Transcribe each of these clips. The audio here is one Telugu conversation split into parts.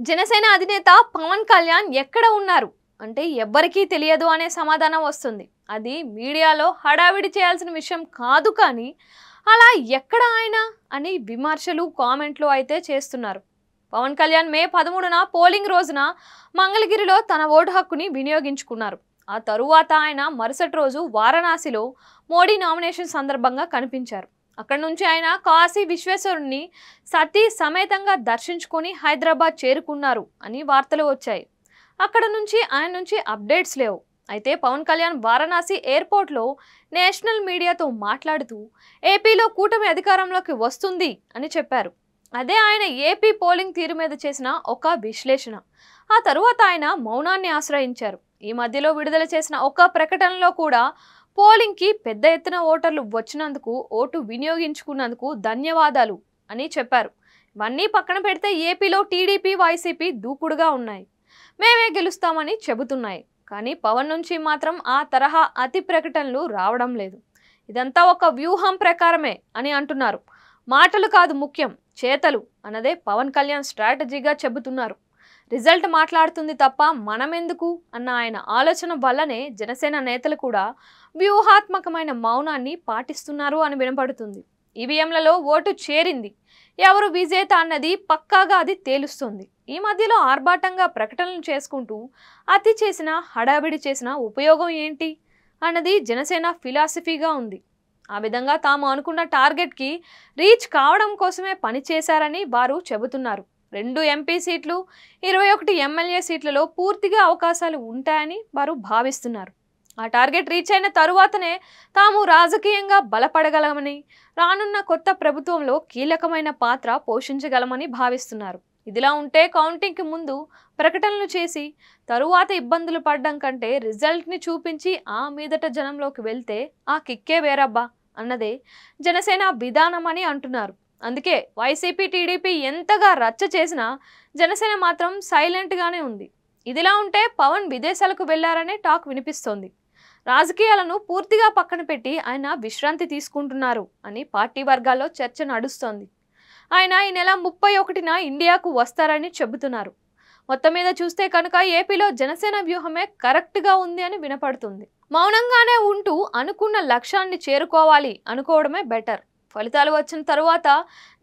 జనసేన అధినేత పవన్ కళ్యాణ్ ఎక్కడ ఉన్నారు అంటే ఎవ్వరికీ తెలియదు అనే సమాధానం వస్తుంది. అది మీడియాలో హడావిడి చేయాల్సిన విషయం కాదు, కానీ అలా ఎక్కడ ఆయన అని విమర్శలు కామెంట్లు అయితే చేస్తున్నారు. పవన్ కళ్యాణ్ మే 13న పోలింగ్ రోజున మంగళగిరిలో తన ఓటు హక్కుని వినియోగించుకున్నారు. ఆ తరువాత ఆయన మరుసటి రోజు వారణాసిలో మోడీ నామినేషన్ సందర్భంగా కనిపించారు. అక్కడి నుంచి ఆయన కాశీ విశ్వేశ్వరుణ్ణి సతీ సమేతంగా దర్శించుకొని హైదరాబాద్ చేరుకున్నారు అని వార్తలు వచ్చాయి. అక్కడ నుంచి ఆయన నుంచి అప్డేట్స్ లేవు. అయితే పవన్ కళ్యాణ్ వారణాసి ఎయిర్పోర్ట్లో నేషనల్ మీడియాతో మాట్లాడుతూ ఏపీలో కూటమి అధికారంలోకి వస్తుంది అని చెప్పారు. అదే ఆయన ఏపీ పోలింగ్ తీరు మీద చేసిన ఒక విశ్లేషణ. ఆ తరువాత ఆయన మౌనాన్ని ఆశ్రయించారు. ఈ మధ్యలో విడుదల చేసిన ఒక ప్రకటనలో కూడా పోలింగ్కి పెద్ద ఎత్తున ఓటర్లు వచ్చినందుకు, ఓటు వినియోగించుకున్నందుకు ధన్యవాదాలు అని చెప్పారు. ఇవన్నీ పక్కన పెడితే ఏపీలో టీడీపీ, వైసీపీ దూకుడుగా ఉన్నాయి, మేమే గెలుస్తామని చెబుతున్నాయి. కానీ పవన్ నుంచి మాత్రం ఆ తరహా అతి ప్రకటనలు రావడం లేదు. ఇదంతా ఒక వ్యూహం ప్రకారమే అని అంటున్నారు. మాటలు కాదు ముఖ్యం, చేతలు అన్నదే పవన్ కళ్యాణ్ స్ట్రాటజీగా చెబుతున్నారు. రిజల్ట్ మాట్లాడుతుంది తప్ప మనమెందుకు అన్న ఆయన ఆలోచన వల్లనే జనసేన నేతలు కూడా వ్యూహాత్మకమైన మౌనాన్ని పాటిస్తున్నారు అని వినపడుతుంది. ఈవీఎంలలో ఓటు చేరింది, ఎవరు విజేత అన్నది పక్కాగా అది తేలుస్తుంది. ఈ మధ్యలో ఆర్భాటంగా ప్రకటనలు చేసుకుంటూ అతి చేసిన, హడావిడి చేసిన ఉపయోగం ఏంటి అన్నది జనసేన ఫిలాసఫీగా ఉంది. ఆ విధంగా తాము అనుకున్న టార్గెట్కి రీచ్ కావడం కోసమే పనిచేశారని వారు చెబుతున్నారు. 2 ఎంపీ సీట్లు, 21 ఎమ్మెల్యే సీట్లలో పూర్తిగా అవకాశాలు ఉంటాయని వారు భావిస్తున్నారు. ఆ టార్గెట్ రీచ్ అయిన తరువాతనే తాము రాజకీయంగా బలపడగలమని, రానున్న కొత్త ప్రభుత్వంలో కీలకమైన పాత్ర పోషించగలమని భావిస్తున్నారు. ఇదిలా ఉంటే కౌంటింగ్కి ముందు ప్రకటనలు చేసి తరువాత ఇబ్బందులు పడడం కంటే రిజల్ట్ని చూపించి ఆ మీదట జనంలోకి వెళ్తే ఆ కిక్కే వేరబ్బా అన్నదే జనసేన విధానమని అంటున్నారు. అందుకే వైసీపీ, టీడీపీ ఎంతగా రచ్చ చేసినా జనసేన మాత్రం సైలెంట్గానే ఉంది. ఇదిలా ఉంటే పవన్ విదేశాలకు వెళ్లారనే టాక్ వినిపిస్తోంది. రాజకీయాలను పూర్తిగా పక్కన పెట్టి ఆయన విశ్రాంతి తీసుకుంటున్నారు అని పార్టీ వర్గాల్లో చర్చ నడుస్తోంది. ఆయన ఈ నెల 31న ఇండియాకు వస్తారని చెబుతున్నారు. మొత్తం మీద చూస్తే కనుక ఏపీలో జనసేన వ్యూహమే కరెక్ట్గా ఉంది అని వినపడుతుంది. మౌనంగానే ఉంటూ అనుకున్న లక్ష్యాన్ని చేరుకోవాలి అనుకోవడమే బెటర్. ఫలితాలు వచ్చిన తరువాత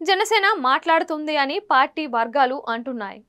జనసేన మాట్లాడుతుంది అని పార్టీ వర్గాలు అంటున్నాయి.